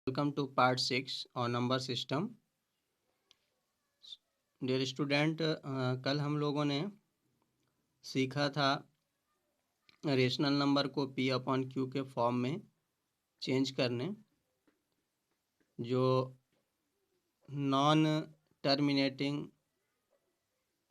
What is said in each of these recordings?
Welcome two part 6 और number system. Dear student, कल हम लोगों ने सीखा था रेशनल नंबर को पी अपॉन क्यू के फॉर्म में चेंज करने, जो नॉन टर्मिनेटिंग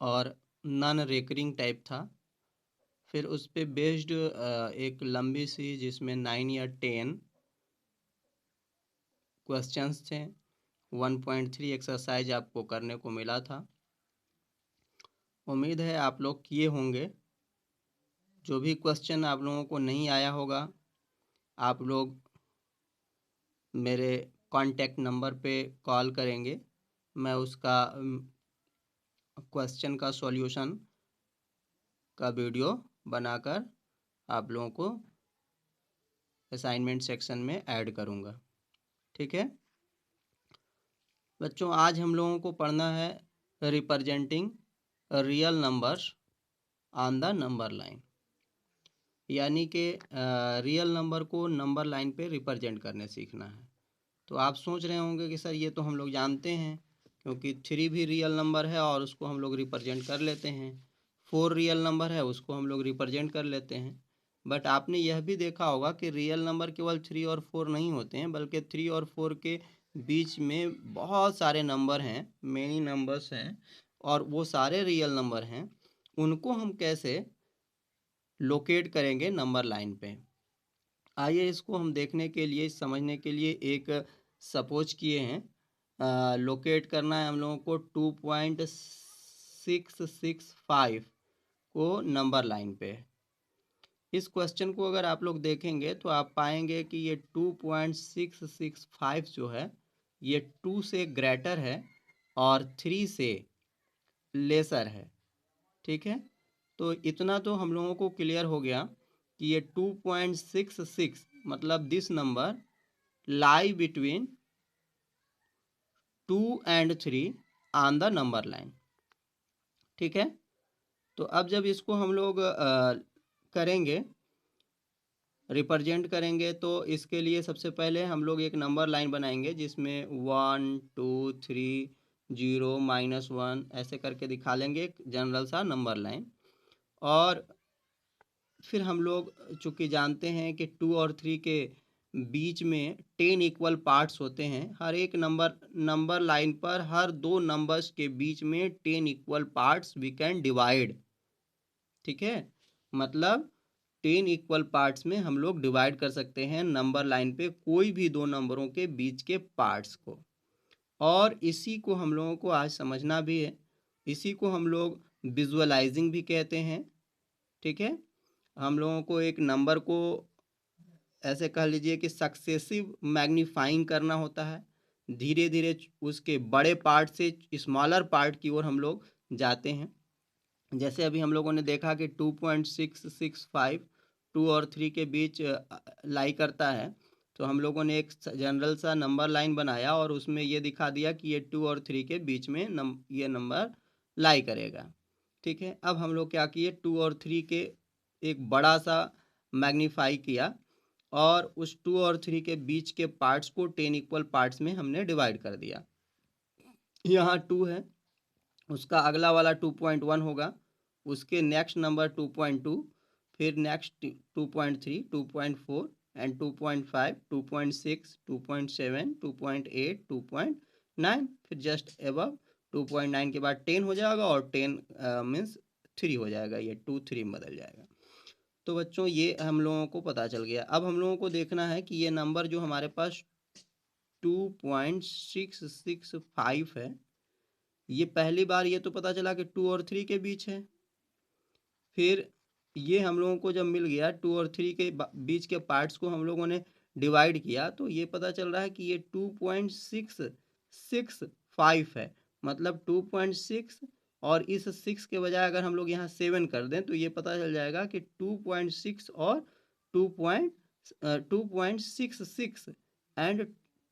और नॉन रेकरिंग टाइप था। फिर उस पे बेस्ड एक लंबी सी जिसमें 9 या 10 क्वेश्चंस थे। 1.3 एक्सरसाइज आपको करने को मिला था। उम्मीद है आप लोग किए होंगे। जो भी क्वेश्चन आप लोगों को नहीं आया होगा, आप लोग मेरे कांटेक्ट नंबर पे कॉल करेंगे। मैं उसका क्वेश्चन का सॉल्यूशन का वीडियो बनाकर आप लोगों को असाइनमेंट सेक्शन में ऐड करूँगा। ठीक है बच्चों, आज हम लोगों को पढ़ना है representing real numbers on the number line, यानी कि रियल नंबर को नंबर लाइन पे रिप्रेजेंट करने सीखना है। तो आप सोच रहे होंगे कि सर ये तो हम लोग जानते हैं, क्योंकि 3 भी रियल नंबर है और उसको हम लोग रिप्रेजेंट कर लेते हैं। 4 रियल नंबर है, उसको हम लोग रिप्रेजेंट कर लेते हैं। बट आपने यह भी देखा होगा कि रियल नंबर केवल 3 और 4 नहीं होते हैं, बल्कि 3 और 4 के बीच में बहुत सारे नंबर हैं, मेनी नंबर्स हैं, और वो सारे रियल नंबर हैं। उनको हम कैसे लोकेट करेंगे नंबर लाइन पे? आइए इसको हम देखने के लिए, समझने के लिए एक सपोज किए हैं। लोकेट करना है हम लोगों को 2.665 को नंबर लाइन पे। इस क्वेश्चन को अगर आप लोग देखेंगे तो आप पाएंगे कि ये 2.665 जो है ये 2 से ग्रेटर है और 3 से लेसर है। ठीक है, तो इतना तो हम लोगों को क्लियर हो गया कि ये 2.66 मतलब this number lie between 2 and 3 on the number line. ठीक है, तो अब जब इसको हम लोग करेंगे, रिप्रेजेंट करेंगे, तो इसके लिए सबसे पहले हम लोग एक नंबर लाइन बनाएंगे जिसमें 1 2 3 0 -1 ऐसे करके दिखा लेंगे, एक जनरल सा नंबर लाइन। और फिर हम लोग चूँकि जानते हैं कि 2 और 3 के बीच में 10 इक्वल पार्ट्स होते हैं। हर एक नंबर लाइन पर हर दो नंबर्स के बीच में 10 equal parts we can divide. ठीक है, मतलब 10 इक्वल पार्ट्स में हम लोग डिवाइड कर सकते हैं नंबर लाइन पे कोई भी दो नंबरों के बीच के पार्ट्स को। और इसी को हम लोगों को आज समझना भी है। इसी को हम लोग विजुअलाइजिंग भी कहते हैं। ठीक है, हम लोगों को एक नंबर को ऐसे कह लीजिए कि सक्सेसिव मैग्नीफाइंग करना होता है। धीरे धीरे उसके बड़े पार्ट से स्मॉलर पार्ट की ओर हम लोग जाते हैं। जैसे अभी हम लोगों ने देखा कि 2.665 2 और 3 के बीच लाई करता है, तो हम लोगों ने एक जनरल सा नंबर लाइन बनाया और उसमें ये दिखा दिया कि ये 2 और 3 के बीच में ये नंबर लाई करेगा। ठीक है, अब हम लोग क्या किए, 2 और 3 के एक बड़ा सा मैग्नीफाई किया और उस 2 और 3 के बीच के पार्ट्स को 10 इक्वल पार्ट्स में हमने डिवाइड कर दिया। यहाँ 2 है, उसका अगला वाला 2.1 होगा, उसके नेक्स्ट नंबर 2.2, फिर नेक्स्ट 2.3 2.4 एंड 2.5 2.6 2.7 2.8 2.9, फिर जस्ट एबव 2.9 के बाद 10 हो जाएगा और 10 मीन्स 3 हो जाएगा, ये 2 3 में बदल जाएगा। तो बच्चों ये हम लोगों को पता चल गया। अब हम लोगों को देखना है कि ये नंबर जो हमारे पास 2.665 है, ये पहली बार ये तो पता चला कि 2 और 3 के बीच है। फिर ये हम लोगों को जब मिल गया 2 और 3 के बीच के पार्ट्स को हम लोगों ने डिवाइड किया, तो ये पता चल रहा है कि ये 2.665 है। मतलब 2.6 और इस 6 के बजाय अगर हम लोग यहाँ 7 कर दें तो ये पता चल जाएगा कि 2.6 और 2.66 एंड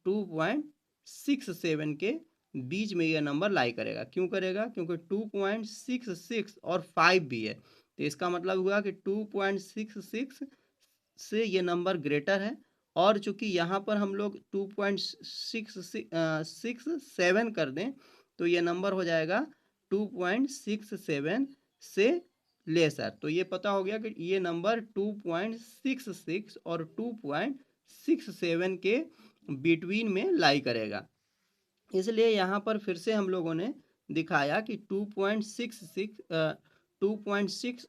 2.67 के बीच में ये नंबर लाई करेगा। क्यों करेगा? क्योंकि 2.66 और 5 भी है, तो इसका मतलब हुआ कि 2.66 से ये नंबर ग्रेटर है और चूंकि यहाँ पर हम लोग 2.67 कर दें तो ये नंबर हो जाएगा 2.67 से लेसर। तो ये पता हो गया कि ये नंबर 2.66 और 2.67 के बिटवीन में लाई करेगा। इसलिए यहाँ पर फिर से हम लोगों ने दिखाया कि 2.6 और 2.6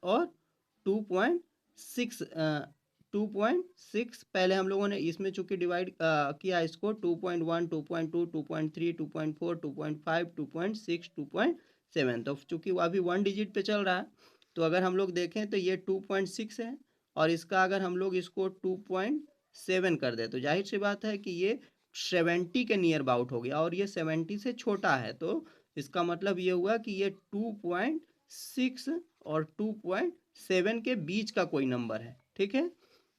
2.6 पहले हम लोगों ने इसमें चूंकि डिवाइड किया इसको 2.1 2.2 2.3 2.4 2.5 2.6 2.7। तो चूंकि वो अभी 1 डिजिट पे चल रहा है तो अगर हम लोग देखें तो ये 2.6 है और इसका अगर हम लोग इसको 2.7 कर दे तो जाहिर सी बात है कि ये 70 के नियर अबाउट हो गया और ये 70 से छोटा है। तो इसका मतलब ये हुआ कि ये 2.6 और 2.7 के बीच का कोई नंबर है। ठीक है,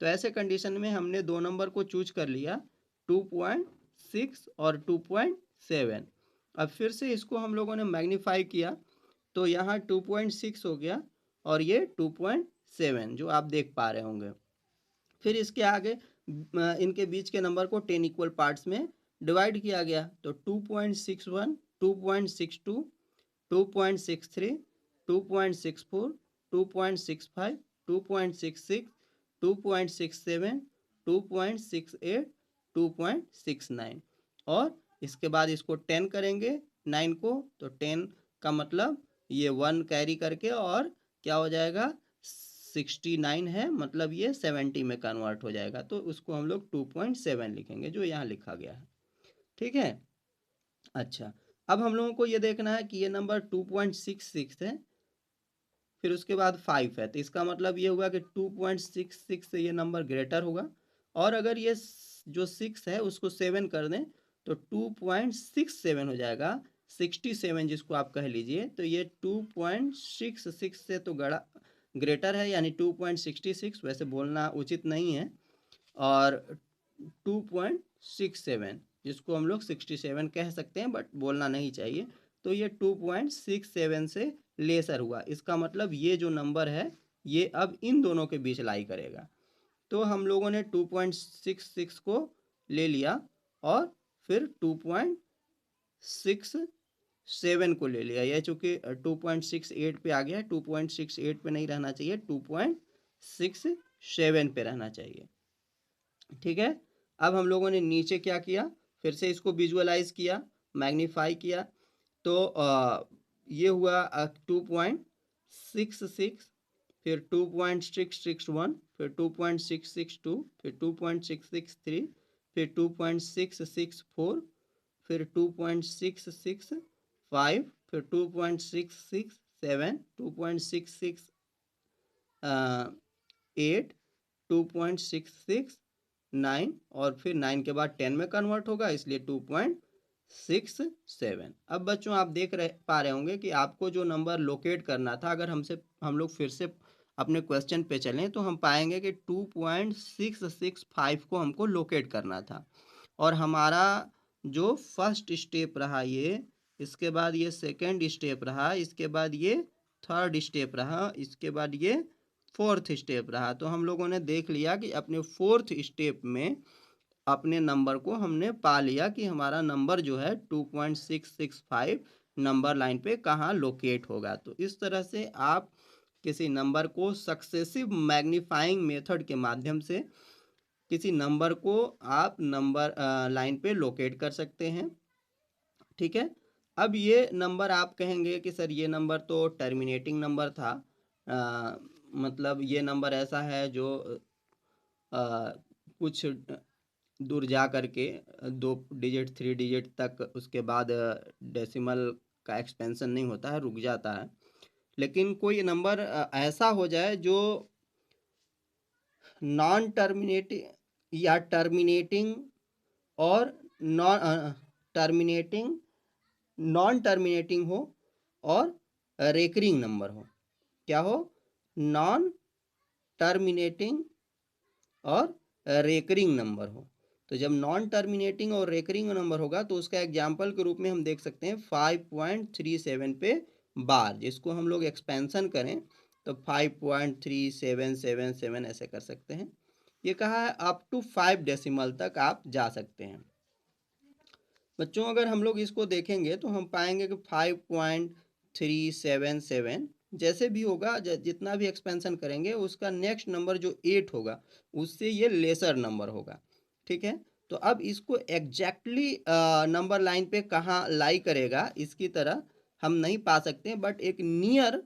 तो ऐसे कंडीशन में हमने दो नंबर को चूज कर लिया 2.6 और 2.7। अब फिर से इसको हम लोगों ने मैग्नीफाई किया तो यहाँ 2.6 हो गया और ये 2.7 जो आप देख पा रहे होंगे। फिर इसके आगे इनके बीच के नंबर को 10 इक्वल पार्ट्स में डिवाइड किया गया तो 2.61 2.62 2.63 2.64 2.65 2.66 2.67 2.68 2.69 और इसके बाद इसको 10 करेंगे 9 को तो 10 का मतलब ये 1 कैरी करके और क्या हो जाएगा 69 है, मतलब ये 70 में कन्वर्ट हो जाएगा। तो उसको हम लोग 2.7 लिखेंगे जो यहाँ लिखा गया है। ठीक है, अच्छा अब हम लोगों को ये देखना है कि ये नंबर 2.66 है फिर उसके बाद 5 है तो इसका मतलब ये हुआ कि 2.66 से ये नंबर ग्रेटर होगा और अगर ये जो 6 है उसको 7 कर दें तो 2.67 हो जाएगा 67 जिसको आप कह लीजिए। तो ये 2.66 से तो ग्रेटर है यानी 2.66 वैसे बोलना उचित नहीं है और 2.67 जिसको हम लोग 67 कह सकते हैं बट बोलना नहीं चाहिए। तो ये 2.67 से लेसर हुआ, इसका मतलब ये जो नंबर है ये अब इन दोनों के बीच लाई करेगा। तो हम लोगों ने 2.66 को ले लिया और फिर 2.67 को ले लिया। यह चूंकि 2.68 पे आ गया, 2.68 पे नहीं रहना चाहिए, 2.67 पे रहना चाहिए। ठीक है, अब हम लोगों ने नीचे क्या किया फिर से इसको विजुअलाइज किया मैग्नीफाई किया तो ये हुआ 2.66 फिर 2.661 फिर 2.662 फिर 2.663 फिर 2.664 फिर 2.665 फिर 2.667 2.668 2.669 और फिर 9 के बाद 10 में कन्वर्ट होगा इसलिए 2.67। अब बच्चों आप देख पा रहे होंगे कि आपको जो नंबर लोकेट करना था अगर हम लोग फिर से अपने क्वेश्चन पे चलें तो हम पाएंगे कि 2.665 को हमको लोकेट करना था और हमारा जो फर्स्ट स्टेप रहा ये, इसके बाद ये सेकेंड स्टेप रहा, इसके बाद ये थर्ड स्टेप रहा, इसके बाद ये फोर्थ स्टेप रहा। तो हम लोगों ने देख लिया कि अपने फोर्थ स्टेप में अपने नंबर को हमने पा लिया कि हमारा नंबर जो है 2.665 नंबर लाइन पे कहाँ लोकेट होगा। तो इस तरह से आप किसी नंबर को सक्सेसिव मैग्नीफाइंग मेथड के माध्यम से किसी नंबर को आप नंबर लाइन पे लोकेट कर सकते हैं। ठीक है, अब ये नंबर आप कहेंगे कि सर ये नंबर तो टर्मिनेटिंग नंबर था, मतलब ये नंबर ऐसा है जो कुछ दूर जा करके 2 डिजिट 3 डिजिट तक उसके बाद डेसिमल का एक्सपेंशन नहीं होता है, रुक जाता है। लेकिन कोई नंबर ऐसा हो जाए जो नॉन टर्मिनेटिंग या टर्मिनेटिंग और नॉन टर्मिनेटिंग नॉन टर्मिनेटिंग हो और रेकरिंग नंबर हो। क्या हो? नॉन टर्मिनेटिंग और रेकरिंग नंबर हो। तो जब नॉन टर्मिनेटिंग और रेकरिंग नंबर होगा तो उसका एग्जाम्पल के रूप में हम देख सकते हैं 5.37 पे बार, जिसको हम लोग एक्सपेंशन करें तो 5.3777 ऐसे कर सकते हैं। ये कहा है अप टू 5 डेसिमल तक आप जा सकते हैं। बच्चों अगर हम लोग इसको देखेंगे तो हम पाएंगे कि 5.377 जैसे भी होगा, जितना भी एक्सपेंशन करेंगे उसका नेक्स्ट नंबर जो 8 होगा उससे ये लेसर नंबर होगा। ठीक है, तो अब इसको एग्जैक्टली नंबर लाइन पे कहाँ लाई करेगा इसकी तरह हम नहीं पा सकते, बट एक नियर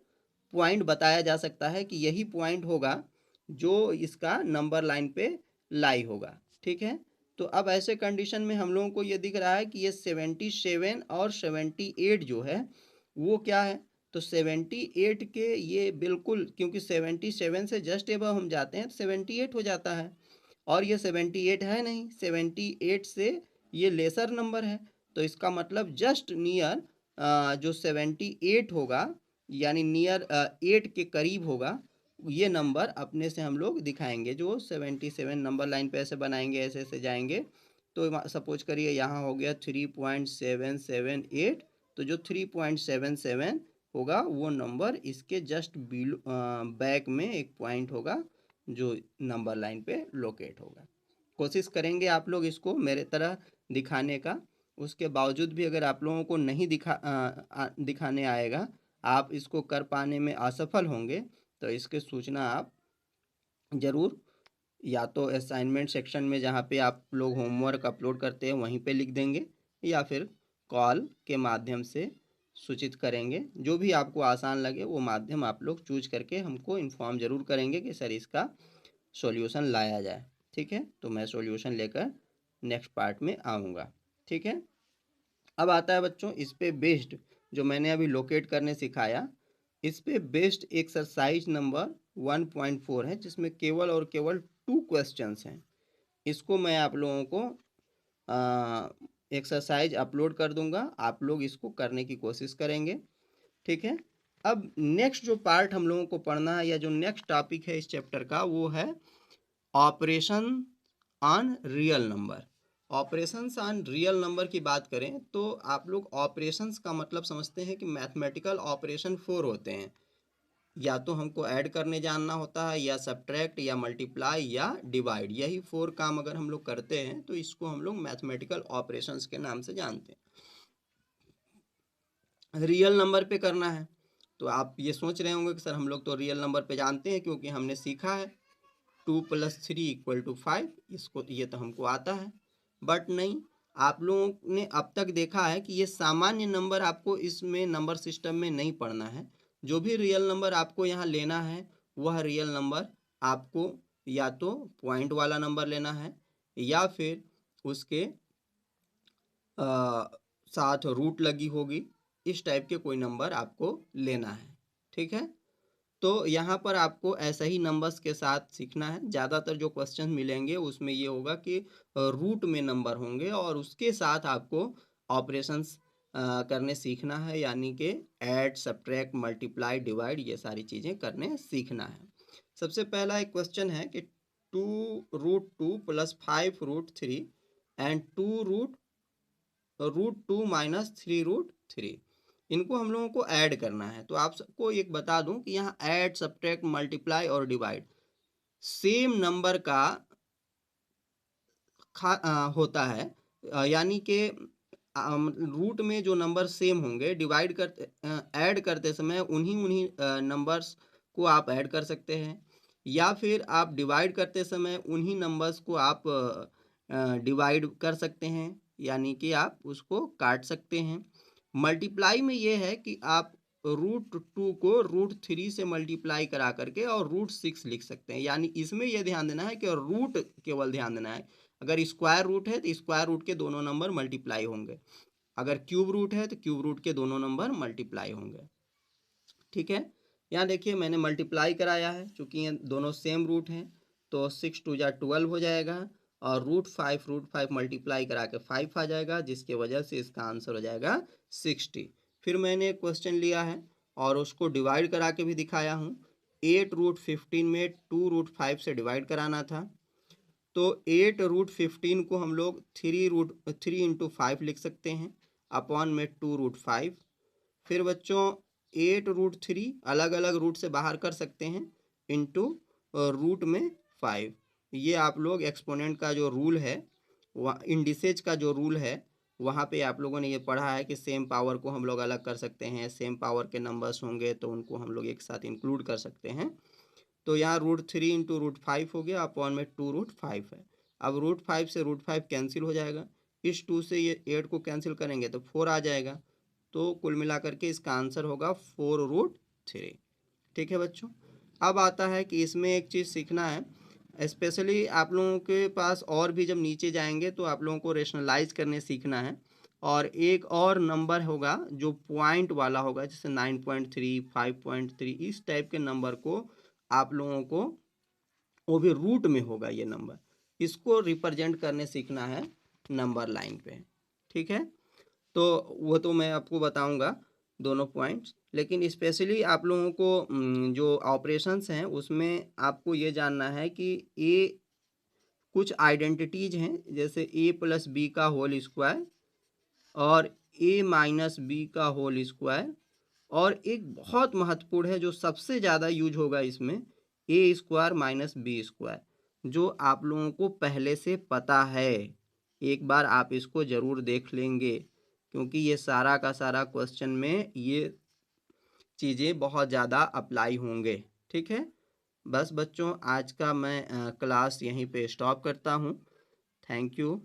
पॉइंट बताया जा सकता है कि यही पॉइंट होगा जो इसका नंबर लाइन पे लाई होगा। ठीक है, तो अब ऐसे कंडीशन में हम लोगों को ये दिख रहा है कि ये 77 और 78 जो है वो क्या है, तो 78 के ये बिल्कुल, क्योंकि 77 से जस्ट एबव हम जाते हैं तो 78 हो जाता है, और ये 78 है नहीं, 78 से ये लेसर नंबर है, तो इसका मतलब जस्ट नियर जो 78 होगा यानी नियर 8 के करीब होगा, ये नंबर अपने से हम लोग दिखाएंगे। जो 77 नंबर लाइन पे ऐसे बनाएंगे, ऐसे ऐसे जाएंगे, तो सपोज करिए यहाँ हो गया 3.778, तो जो 3.77 होगा वो नंबर इसके जस्ट बैक में एक पॉइंट होगा जो नंबर लाइन पे लोकेट होगा। कोशिश करेंगे आप लोग इसको मेरे तरह दिखाने का, उसके बावजूद भी अगर आप लोगों को नहीं दिखाने आएगा, आप इसको कर पाने में असफल होंगे, तो इसके सूचना आप ज़रूर या तो असाइनमेंट सेक्शन में जहाँ पे आप लोग होमवर्क अपलोड करते हैं वहीं पे लिख देंगे, या फिर कॉल के माध्यम से सूचित करेंगे। जो भी आपको आसान लगे वो माध्यम आप लोग चूज करके हमको इन्फॉर्म ज़रूर करेंगे कि सर इसका सॉल्यूशन लाया जाए। ठीक है, तो मैं सॉल्यूशन लेकर नेक्स्ट पार्ट में आऊँगा। ठीक है, अब आता है बच्चों इस पे बेस्ड जो मैंने अभी लोकेट करने सिखाया, इस पे बेस्ड एक्सरसाइज नंबर 1.4 है जिसमें केवल और केवल 2 क्वेश्चंस हैं। इसको मैं आप लोगों को एक्सरसाइज अपलोड कर दूंगा, आप लोग इसको करने की कोशिश करेंगे। ठीक है, अब नेक्स्ट जो पार्ट हम लोगों को पढ़ना है या जो नेक्स्ट टॉपिक है इस चैप्टर का वो है operation on real number. Operations on real number की बात करें तो आप लोग ऑपरेशंस का मतलब समझते हैं कि मैथमेटिकल ऑपरेशन 4 होते हैं, या तो हमको ऐड करने जानना होता है, या सब्ट्रैक्ट, या मल्टीप्लाई, या डिवाइड, यही 4 काम अगर हम लोग करते हैं तो इसको हम लोग मैथमेटिकल ऑपरेशंस के नाम से जानते हैं। रियल नंबर पे करना है तो आप ये सोच रहे होंगे कि सर हम लोग तो रियल नंबर पे जानते हैं क्योंकि हमने सीखा है 2 + 3 = 5, इसको ये तो हमको आता है, बट नहीं, आप लोगों ने अब तक देखा है कि ये सामान्य नंबर आपको इसमें नंबर सिस्टम में नहीं पढ़ना है। जो भी रियल नंबर आपको यहाँ लेना है वह रियल नंबर आपको या तो पॉइंट वाला नंबर लेना है, या फिर उसके साथ रूट लगी होगी, इस टाइप के कोई नंबर आपको लेना है। ठीक है, तो यहाँ पर आपको ऐसा ही नंबर्स के साथ सीखना है। ज़्यादातर जो क्वेश्चन मिलेंगे उसमें ये होगा कि रूट में नंबर होंगे और उसके साथ आपको ऑपरेशंस करने सीखना है, यानी कि ऐड, सब्ट्रैक्ट, मल्टीप्लाई, डिवाइड, ये सारी चीज़ें करने सीखना है। सबसे पहला एक क्वेश्चन है कि 2√2 + 5√3 एंड 2√2 - 3√3, इनको हम लोगों को ऐड करना है। तो आप सबको एक बता दूं कि यहाँ ऐड, सब्ट्रैक्ट, मल्टीप्लाई और डिवाइड सेम नंबर का होता है, यानी कि रूट में जो नंबर सेम होंगे, डिवाइड करते ऐड करते समय उन्हीं उन्हीं नंबर्स को आप ऐड कर सकते हैं, या फिर आप डिवाइड करते समय उन्हीं नंबर्स को आप डिवाइड कर सकते हैं, यानी कि आप उसको काट सकते हैं। मल्टीप्लाई में ये है कि आप √2 को √3 से मल्टीप्लाई करा करके और √6 लिख सकते हैं, यानी इसमें यह ध्यान देना है कि रूट केवल ध्यान देना है। अगर स्क्वायर रूट है तो स्क्वायर रूट के दोनों नंबर मल्टीप्लाई होंगे, अगर क्यूब रूट है तो क्यूब रूट के दोनों नंबर मल्टीप्लाई होंगे। ठीक है, यहाँ देखिए मैंने मल्टीप्लाई कराया है, चूंकि ये दोनों सेम रूट हैं तो 6 × 2 = 12 हो जाएगा, और √5 मल्टीप्लाई करा के 5 आ जाएगा, जिसके वजह से इसका आंसर हो जाएगा 60। फिर मैंने एक क्वेश्चन लिया है और उसको डिवाइड करा के भी दिखाया हूँ। 8√15 में 2√5 से डिवाइड कराना था, तो 8√15 को हम लोग 3 × 5 लिख सकते हैं, अपॉन में 2√5। फिर बच्चों 8√3 अलग अलग रूट से बाहर कर सकते हैं, इंटू रूट में 5, ये आप लोग एक्सपोनेंट का जो रूल है, वह इंडिसेज का जो रूल है, वहाँ पे आप लोगों ने ये पढ़ा है कि सेम पावर को हम लोग अलग कर सकते हैं, सेम पावर के नंबर्स होंगे तो उनको हम लोग एक साथ इंक्लूड कर सकते हैं। तो यहाँ √3 इंटू √5 हो गया, अपॉन में 2√5 है। अब √5 से √5 कैंसिल हो जाएगा, इस 2 से ये 8 को कैंसिल करेंगे तो 4 आ जाएगा। तो कुल मिलाकर के इसका आंसर होगा 4√3। ठीक है बच्चों। अब आता है कि इसमें एक चीज़ सीखना है, स्पेशली आप लोगों के पास और भी जब नीचे जाएंगे तो आप लोगों को रेशनलाइज करने सीखना है। और एक और नंबर होगा जो पॉइंट वाला होगा, जैसे 9.3, 5.3, इस टाइप के नंबर को आप लोगों को, वो भी रूट में होगा ये नंबर, इसको रिप्रेजेंट करने सीखना है नंबर लाइन पे। ठीक है, तो वो तो मैं आपको बताऊंगा दोनों पॉइंट्स, लेकिन स्पेशली आप लोगों को जो ऑपरेशंस हैं उसमें आपको ये जानना है कि ए कुछ आइडेंटिटीज हैं, जैसे a+b का होल स्क्वायर और a-b का होल स्क्वायर, और एक बहुत महत्वपूर्ण है जो सबसे ज़्यादा यूज होगा इसमें, a² - b², जो आप लोगों को पहले से पता है। एक बार आप इसको ज़रूर देख लेंगे, क्योंकि ये सारा का सारा क्वेश्चन में ये चीज़ें बहुत ज़्यादा अप्लाई होंगे। ठीक है, बस बच्चों आज का मैं क्लास यहीं पे स्टॉप करता हूँ। Thank you.